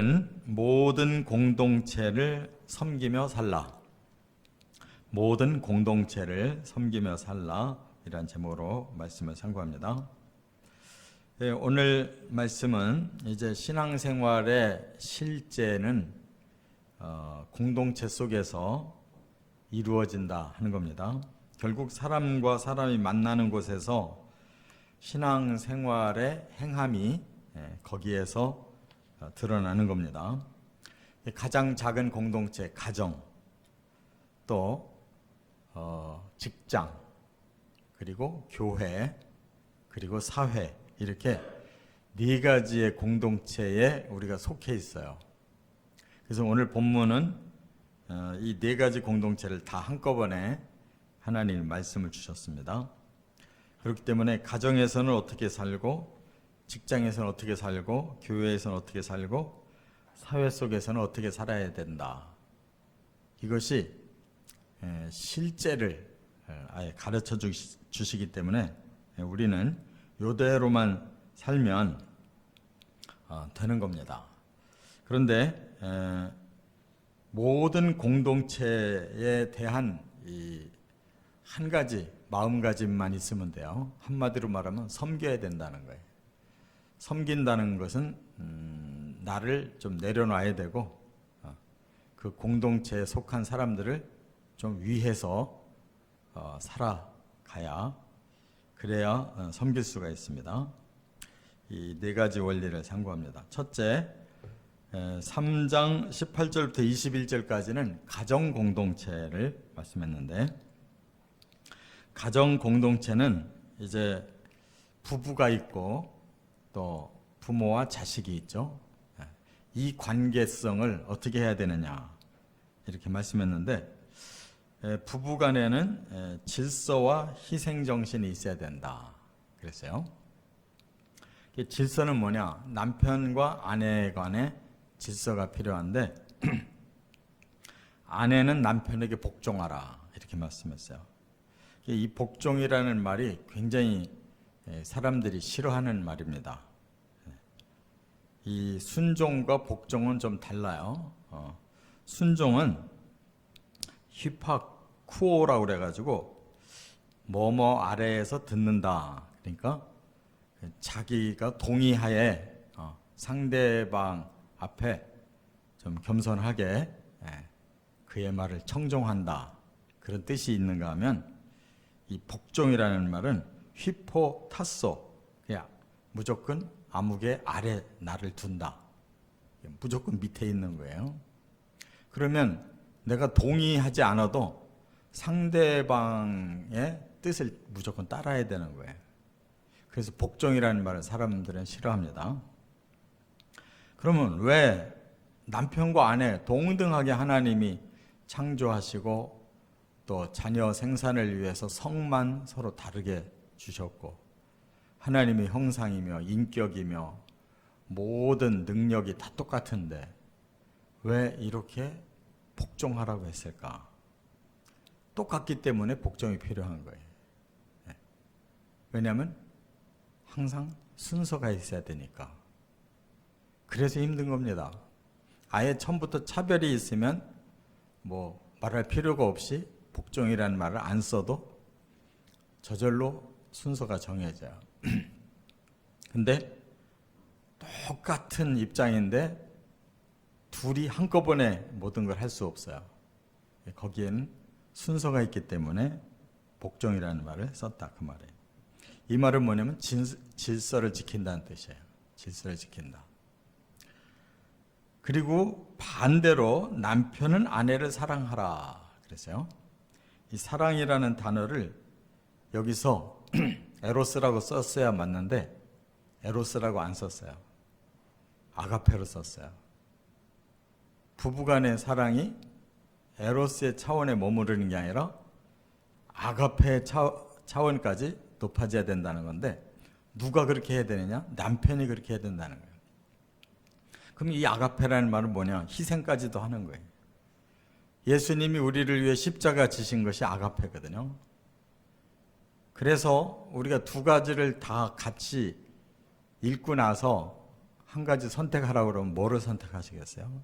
오늘은 모든 공동체를 섬기며 살라. 모든 공동체를 섬기며 살라. 이란 제목으로 말씀을 상고합니다. 오늘 말씀은 이제 신앙생활의 실제는 공동체 속에서 이루어진다 하는 겁니다. 결국 사람과 사람이 만나는 곳에서 신앙생활의 행함이 거기에서 드러나는 겁니다. 가장 작은 공동체, 가정, 또 직장, 그리고 교회, 그리고 사회, 이렇게 네 가지의 공동체에 우리가 속해 있어요. 그래서 오늘 본문은 이 네 가지 공동체를 다 한꺼번에 하나님 말씀을 주셨습니다. 그렇기 때문에 가정에서는 어떻게 살고, 직장에서는 어떻게 살고, 교회에서는 어떻게 살고, 사회 속에서는 어떻게 살아야 된다. 이것이 실제를 아예 가르쳐 주시기 때문에 우리는 이대로만 살면 되는 겁니다. 그런데 모든 공동체에 대한 이 한 가지 마음가짐만 있으면 돼요. 한마디로 말하면 섬겨야 된다는 거예요. 섬긴다는 것은 나를 좀 내려놔야 되고 그 공동체에 속한 사람들을 좀 위해서 살아가야, 그래야 섬길 수가 있습니다. 이 네 가지 원리를 상고합니다. 첫째, 3장 18절부터 21절까지는 가정 공동체를 말씀했는데, 가정 공동체는 이제 부부가 있고 또 부모와 자식이 있죠. 이 관계성을 어떻게 해야 되느냐 이렇게 말씀했는데, 부부 간에는 질서와 희생정신이 있어야 된다 그랬어요. 질서는 뭐냐? 남편과 아내 간의 질서가 필요한데 아내는 남편에게 복종하라 이렇게 말씀했어요. 이 복종이라는 말이 굉장히 사람들이 싫어하는 말입니다. 이 순종과 복종은 좀 달라요. 순종은 히파쿠오라고 그래가지고 뭐뭐 아래에서 듣는다. 그러니까 자기가 동의하에 상대방 앞에 좀 겸손하게 그의 말을 청종한다. 그런 뜻이 있는가 하면, 이 복종이라는 말은 휘포타소, 그냥 무조건 아무개 아래 나를 둔다. 무조건 밑에 있는 거예요. 그러면 내가 동의하지 않아도 상대방의 뜻을 무조건 따라야 되는 거예요. 그래서 복종이라는 말을 사람들은 싫어합니다. 그러면 왜 남편과 아내 동등하게 하나님이 창조하시고 또 자녀 생산을 위해서 성만 서로 다르게 주셨고, 하나님의 형상이며 인격이며 모든 능력이 다 똑같은데 왜 이렇게 복종하라고 했을까? 똑같기 때문에 복종이 필요한 거예요. 왜냐하면 항상 순서가 있어야 되니까. 그래서 힘든 겁니다. 아예 처음부터 차별이 있으면 뭐 말할 필요가 없이 복종이라는 말을 안 써도 저절로 순서가 정해져요. 근데 똑같은 입장인데 둘이 한꺼번에 모든 걸 할 수 없어요. 거기에는 순서가 있기 때문에 복종이라는 말을 썼다, 그 말이에요. 이 말은 뭐냐면 질서를 지킨다는 뜻이에요. 질서를 지킨다. 그리고 반대로 남편은 아내를 사랑하라 그랬어요. 이 사랑이라는 단어를 여기서 에로스라고 썼어야 맞는데 에로스라고 안 썼어요. 아가페로 썼어요. 부부간의 사랑이 에로스의 차원에 머무르는 게 아니라 아가페의 차원까지 높아져야 된다는 건데, 누가 그렇게 해야 되느냐? 남편이 그렇게 해야 된다는 거예요. 그럼 이 아가페라는 말은 뭐냐? 희생까지도 하는 거예요. 예수님이 우리를 위해 십자가 지신 것이 아가페거든요. 그래서 우리가 두 가지를 다 같이 읽고 나서 한 가지 선택하라고 그러면 뭐를 선택하시겠어요?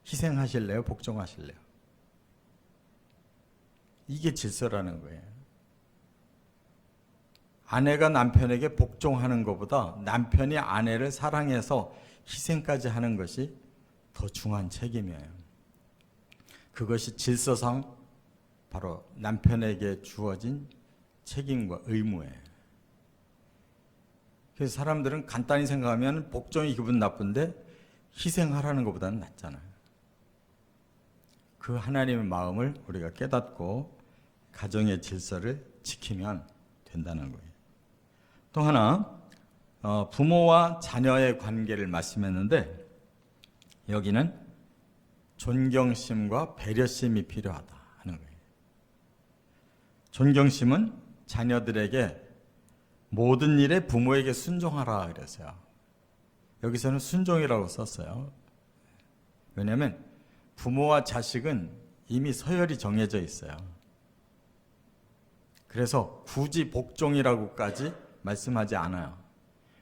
희생하실래요? 복종하실래요? 이게 질서라는 거예요. 아내가 남편에게 복종하는 것보다 남편이 아내를 사랑해서 희생까지 하는 것이 더 중요한 책임이에요. 그것이 질서상 바로 남편에게 주어진 책임과 의무예요. 그래서 사람들은 간단히 생각하면 복종이 기분 나쁜데 희생하라는 것보다는 낫잖아요. 그 하나님의 마음을 우리가 깨닫고 가정의 질서를 지키면 된다는 거예요. 또 하나, 부모와 자녀의 관계를 말씀했는데 여기는 존경심과 배려심이 필요하다 하는 거예요. 존경심은 자녀들에게 모든 일에 부모에게 순종하라 그랬어요. 여기서는 순종이라고 썼어요. 왜냐하면 부모와 자식은 이미 서열이 정해져 있어요. 그래서 굳이 복종이라고까지 말씀하지 않아요.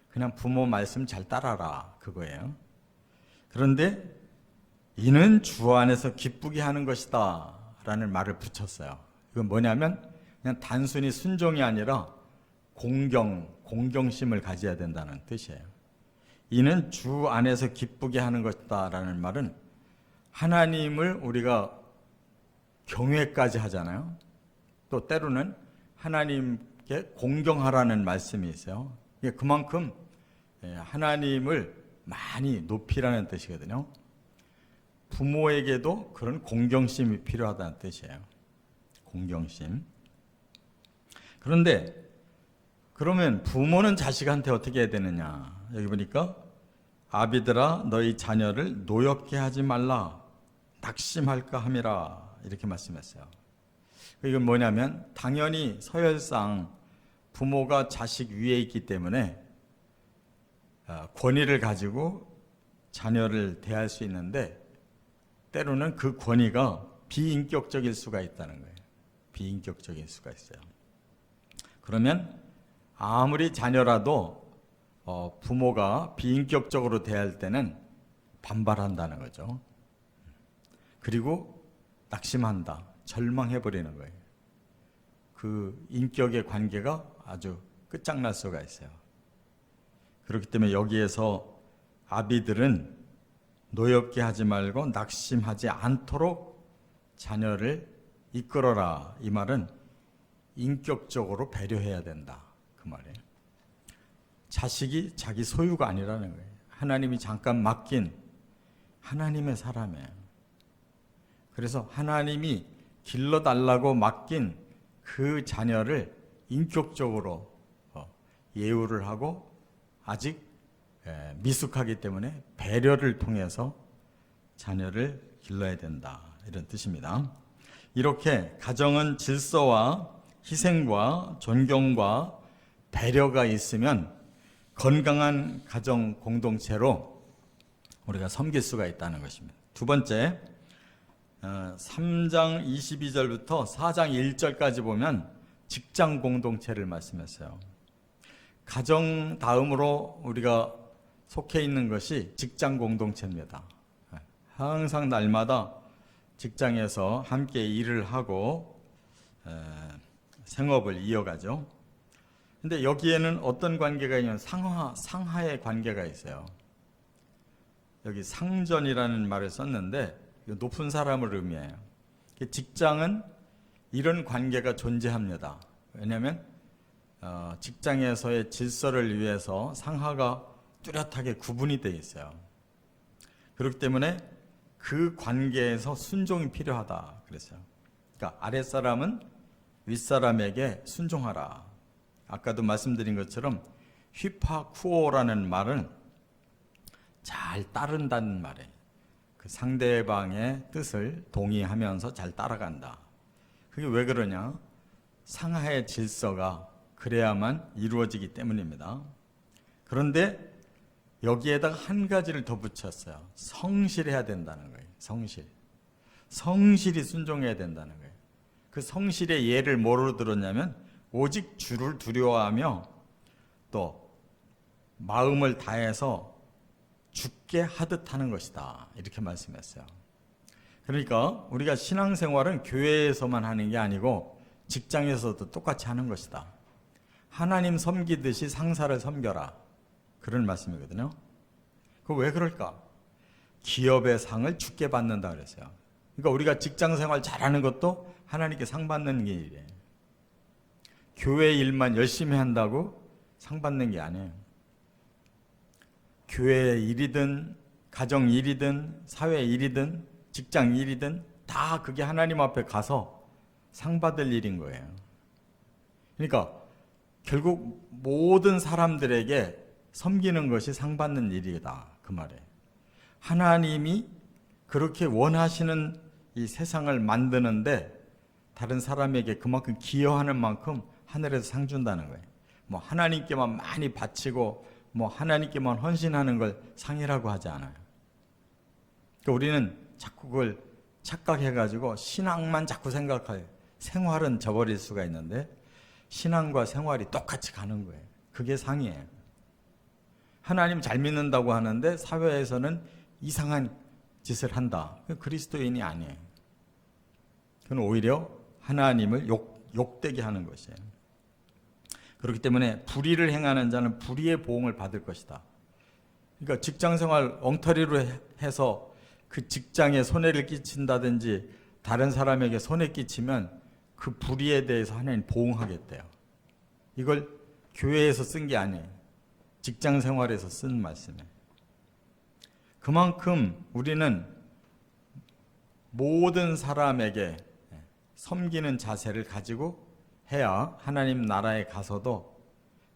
그냥 부모 말씀 잘 따라라 그거예요. 그런데 이는 주 안에서 기쁘게 하는 것이다 라는 말을 붙였어요. 이건 뭐냐면 그냥 단순히 순종이 아니라 공경심을 가져야 된다는 뜻이에요. 이는 주 안에서 기쁘게 하는 것이다 라는 말은 하나님을 우리가 경외까지 하잖아요. 또 때로는 하나님께 공경하라는 말씀이 있어요. 이게 그만큼 하나님을 많이 높이라는 뜻이거든요. 부모에게도 그런 공경심이 필요하다는 뜻이에요. 공경심. 그런데 그러면 부모는 자식한테 어떻게 해야 되느냐? 여기 보니까 아비들아 너희 자녀를 노엽게 하지 말라 낙심할까 함이라 이렇게 말씀했어요. 이건 뭐냐면 당연히 서열상 부모가 자식 위에 있기 때문에 권위를 가지고 자녀를 대할 수 있는데 때로는 그 권위가 비인격적일 수가 있다는 거예요. 비인격적일 수가 있어요. 그러면 아무리 자녀라도 부모가 비인격적으로 대할 때는 반발한다는 거죠. 그리고 낙심한다, 절망해버리는 거예요. 그 인격의 관계가 아주 끝장날 수가 있어요. 그렇기 때문에 여기에서 아비들은 노엽게 하지 말고 낙심하지 않도록 자녀를 이끌어라. 이 말은 인격적으로 배려해야 된다. 그 말이에요. 자식이 자기 소유가 아니라는 거예요. 하나님이 잠깐 맡긴 하나님의 사람이에요. 그래서 하나님이 길러달라고 맡긴 그 자녀를 인격적으로 예우를 하고 아직 미숙하기 때문에 배려를 통해서 자녀를 길러야 된다. 이런 뜻입니다. 이렇게 가정은 질서와 희생과 존경과 배려가 있으면 건강한 가정 공동체로 우리가 섬길 수가 있다는 것입니다. 두 번째, 3장 22절부터 4장 1절까지 보면 직장 공동체를 말씀했어요. 가정 다음으로 우리가 속해 있는 것이 직장 공동체입니다. 항상 날마다 직장에서 함께 일을 하고 생업을 이어가죠. 근데 여기에는 어떤 관계가 있냐면 상하의 관계가 있어요. 여기 상전이라는 말을 썼는데 높은 사람을 의미해요. 직장은 이런 관계가 존재합니다. 왜냐하면 직장에서의 질서를 위해서 상하가 뚜렷하게 구분이 되어 있어요. 그렇기 때문에 그 관계에서 순종이 필요하다 그랬어요. 그러니까 아랫사람은 윗사람에게 순종하라. 아까도 말씀드린 것처럼 휘파쿠오라는 말은 잘 따른다는 말이에요. 그 상대방의 뜻을 동의하면서 잘 따라간다. 그게 왜 그러냐? 상하의 질서가 그래야만 이루어지기 때문입니다. 그런데 여기에다가 한 가지를 더 붙였어요. 성실해야 된다는 거예요. 성실히 순종해야 된다는 거예요. 그 성실의 예를 뭐로 들었냐면 오직 주를 두려워하며 또 마음을 다해서 죽게 하듯 하는 것이다. 이렇게 말씀했어요. 그러니까 우리가 신앙생활은 교회에서만 하는 게 아니고 직장에서도 똑같이 하는 것이다. 하나님 섬기듯이 상사를 섬겨라. 그런 말씀이거든요. 그 왜 그럴까? 기업의 상을 죽게 받는다 그랬어요. 그러니까 우리가 직장생활 잘하는 것도 하나님께 상 받는 게 일이에요. 교회 일만 열심히 한다고 상 받는 게 아니에요. 교회 일이든 가정 일이든 사회 일이든 직장 일이든 다 그게 하나님 앞에 가서 상 받을 일인 거예요. 그러니까 결국 모든 사람들에게 섬기는 것이 상 받는 일이다. 그 말이에요. 하나님이 그렇게 원하시는 이 세상을 만드는데 다른 사람에게 그만큼 기여하는 만큼 하늘에서 상 준다는 거예요. 뭐 하나님께만 많이 바치고 뭐 하나님께만 헌신하는 걸 상이라고 하지 않아요. 그러니까 우리는 자꾸 그걸 착각해가지고 신앙만 자꾸 생각해요. 생활은 저버릴 수가 있는데 신앙과 생활이 똑같이 가는 거예요. 그게 상이에요. 하나님 잘 믿는다고 하는데 사회에서는 이상한 짓을 한다. 그리스도인이 아니에요. 그건 오히려 하나님을 욕되게 하는 것이에요. 그렇기 때문에 불의를 행하는 자는 불의의 보응을 받을 것이다. 그러니까 직장생활 엉터리로 해서 그 직장에 손해를 끼친다든지 다른 사람에게 손해 끼치면 그 불의에 대해서 하나님 보응하겠대요. 이걸 교회에서 쓴 게 아니에요. 직장생활에서 쓴 말씀이에요. 그만큼 우리는 모든 사람에게 섬기는 자세를 가지고 해야 하나님 나라에 가서도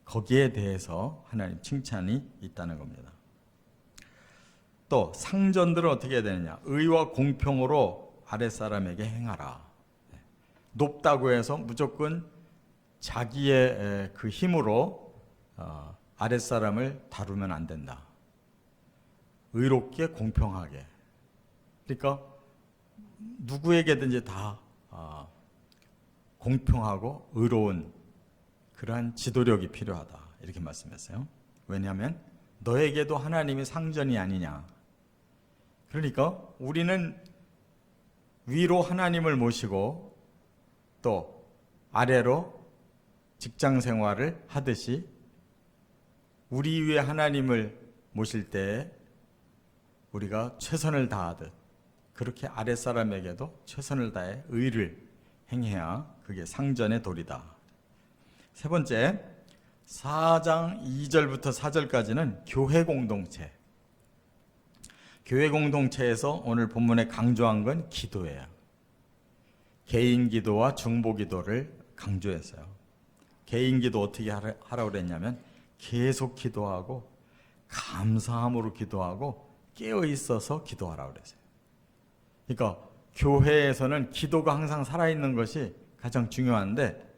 거기에 대해서 하나님 칭찬이 있다는 겁니다. 또 상전들은 어떻게 해야 되느냐? 의와 공평으로 아랫사람에게 행하라. 높다고 해서 무조건 자기의 그 힘으로 아랫사람을 다루면 안 된다. 의롭게 공평하게. 그러니까 누구에게든지 다 공평하고 의로운 그러한 지도력이 필요하다. 이렇게 말씀했어요. 왜냐하면 너에게도 하나님이 상전이 아니냐. 그러니까 우리는 위로 하나님을 모시고 또 아래로 직장 생활을 하듯이 우리 위에 하나님을 모실 때 우리가 최선을 다하듯 그렇게 아랫사람에게도 최선을 다해 의를 행해야 그게 상전의 도리다. 세 번째, 4장 2절부터 4절까지는 교회 공동체. 교회 공동체에서 오늘 본문에 강조한 건 기도예요. 개인 기도와 중보 기도를 강조했어요. 개인 기도 어떻게 하라고 그랬냐면 계속 기도하고 감사함으로 기도하고 깨어 있어서 기도하라고 그랬어요. 그러니까 교회에서는 기도가 항상 살아있는 것이 가장 중요한데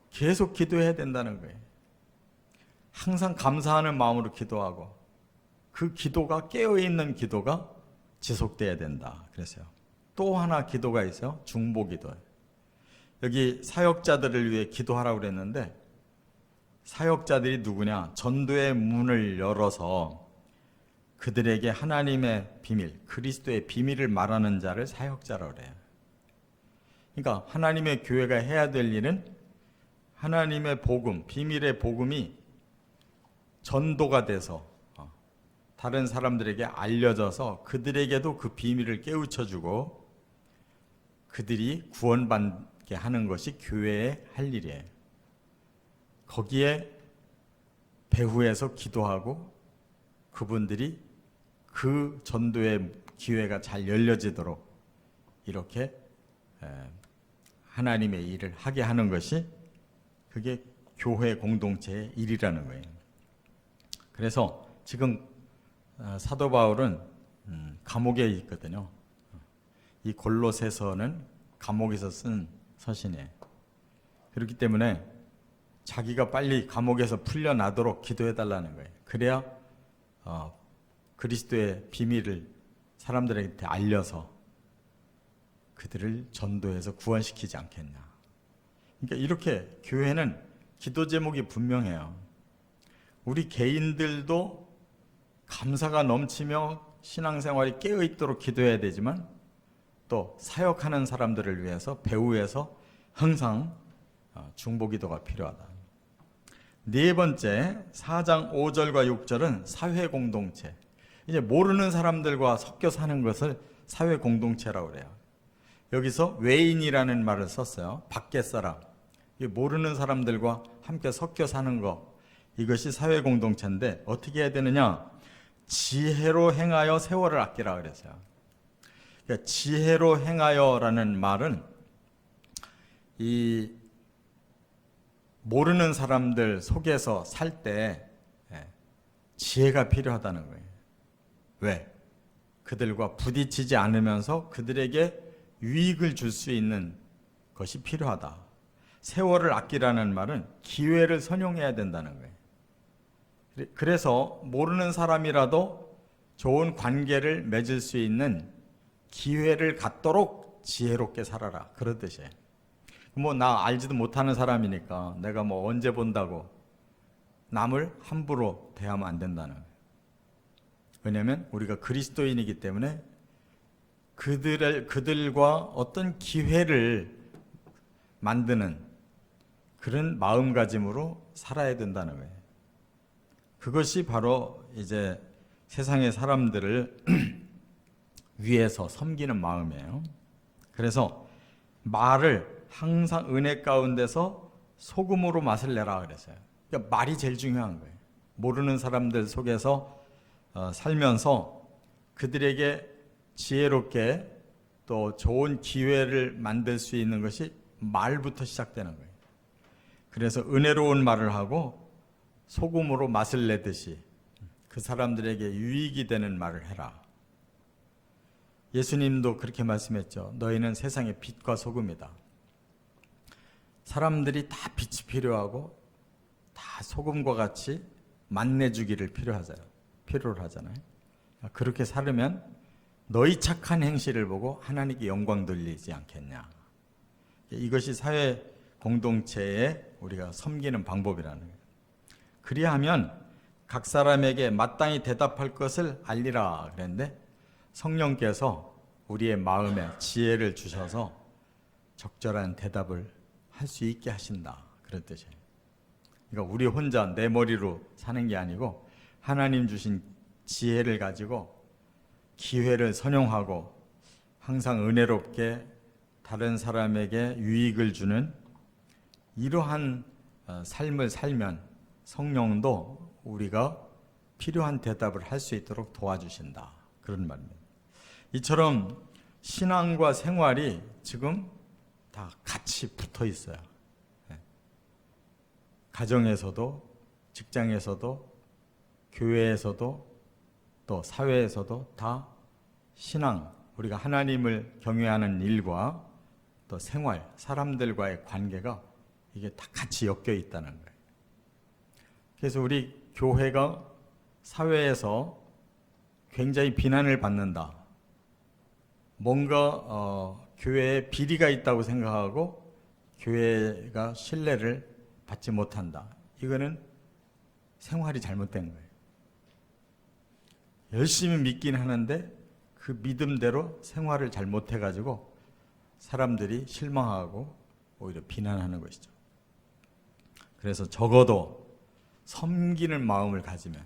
계속 기도해야 된다는 거예요. 항상 감사하는 마음으로 기도하고 그 기도가 깨어있는 기도가 지속돼야 된다. 그랬어요. 또 하나 기도가 있어요. 중보 기도. 여기 사역자들을 위해 기도하라고 그랬는데 사역자들이 누구냐? 전도의 문을 열어서 그들에게 하나님의 비밀, 그리스도의 비밀을 말하는 자를 사역자라고 그래요. 그러니까 하나님의 교회가 해야 될 일은 하나님의 복음, 비밀의 복음이 전도가 돼서 다른 사람들에게 알려져서 그들에게도 그 비밀을 깨우쳐주고 그들이 구원받게 하는 것이 교회의 할 일이에요. 거기에 배후에서 기도하고 그분들이 그 전도의 기회가 잘 열려지도록 이렇게 하나님의 일을 하게 하는 것이 그게 교회 공동체의 일이라는 거예요. 그래서 지금 사도 바울은 감옥에 있거든요. 이 골로새서는 감옥에서 쓴 서신이에요. 그렇기 때문에 자기가 빨리 감옥에서 풀려나도록 기도해달라는 거예요. 그래야 그리스도의 비밀을 사람들한테 알려서 그들을 전도해서 구원시키지 않겠냐. 그러니까 이렇게 교회는 기도 제목이 분명해요. 우리 개인들도 감사가 넘치며 신앙생활이 깨어있도록 기도해야 되지만 또 사역하는 사람들을 위해서 배후에서 항상 중보기도가 필요하다. 네 번째 4장 5절과 6절은 사회공동체. 이제 모르는 사람들과 섞여 사는 것을 사회공동체라고 그래요. 여기서 외인이라는 말을 썼어요. 밖에 사람. 모르는 사람들과 함께 섞여 사는 것, 이것이 사회공동체인데 어떻게 해야 되느냐? 지혜로 행하여 세월을 아끼라 그랬어요. 그러니까 지혜로 행하여라는 말은 이 모르는 사람들 속에서 살 때 지혜가 필요하다는 거예요. 왜? 그들과 부딪히지 않으면서 그들에게 유익을 줄 수 있는 것이 필요하다. 세월을 아끼라는 말은 기회를 선용해야 된다는 거예요. 그래서 모르는 사람이라도 좋은 관계를 맺을 수 있는 기회를 갖도록 지혜롭게 살아라. 그런 뜻이에요. 나 알지도 못하는 사람이니까 내가 언제 본다고 남을 함부로 대하면 안 된다는 거예요. 왜냐하면 우리가 그리스도인이기 때문에 그들과 어떤 기회를 만드는 그런 마음가짐으로 살아야 된다는 거예요. 그것이 바로 이제 세상의 사람들을 위해서 섬기는 마음이에요. 그래서 말을 항상 은혜 가운데서 소금으로 맛을 내라 그랬어요. 그러니까 말이 제일 중요한 거예요. 모르는 사람들 속에서 살면서 그들에게 지혜롭게 또 좋은 기회를 만들 수 있는 것이 말부터 시작되는 거예요. 그래서 은혜로운 말을 하고 소금으로 맛을 내듯이 그 사람들에게 유익이 되는 말을 해라. 예수님도 그렇게 말씀했죠. 너희는 세상의 빛과 소금이다. 사람들이 다 빛이 필요하고 다 소금과 같이 맛내주기를 필요로 하잖아요. 그렇게 살으면 너희 착한 행실을 보고 하나님께 영광 돌리지 않겠냐. 이것이 사회 공동체에 우리가 섬기는 방법이라는 거예요. 그리하면 각 사람에게 마땅히 대답할 것을 알리라 그랬는데 성령께서 우리의 마음에 지혜를 주셔서 적절한 대답을 할 수 있게 하신다. 그런 뜻이에요. 그러니까 우리 혼자 내 머리로 사는 게 아니고 하나님 주신 지혜를 가지고 기회를 선용하고 항상 은혜롭게 다른 사람에게 유익을 주는 이러한 삶을 살면 성령도 우리가 필요한 대답을 할 수 있도록 도와주신다. 그런 말입니다. 이처럼 신앙과 생활이 지금 다 같이 붙어 있어요. 가정에서도, 직장에서도, 교회에서도, 또 사회에서도 다 신앙, 우리가 하나님을 경외하는 일과 또 생활, 사람들과의 관계가 이게 다 같이 엮여 있다는 거예요. 그래서 우리 교회가 사회에서 굉장히 비난을 받는다. 뭔가 교회에 비리가 있다고 생각하고 교회가 신뢰를 받지 못한다. 이거는 생활이 잘못된 거예요. 열심히 믿긴 하는데 그 믿음대로 생활을 잘못해가지고 사람들이 실망하고 오히려 비난하는 것이죠. 그래서 적어도 섬기는 마음을 가지면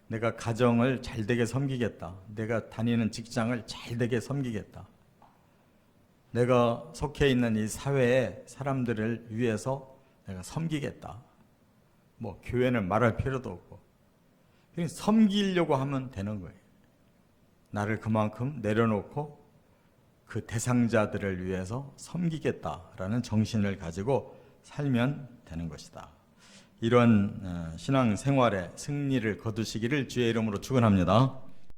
내가 가정을 잘되게 섬기겠다. 내가 다니는 직장을 잘되게 섬기겠다. 내가 속해 있는 이 사회의 사람들을 위해서 내가 섬기겠다. 교회는 말할 필요도 없고 그냥 섬기려고 하면 되는 거예요. 나를 그만큼 내려놓고 그 대상자들을 위해서 섬기겠다라는 정신을 가지고 살면 되는 것이다. 이런 신앙생활의 승리를 거두시기를 주의 이름으로 축원합니다.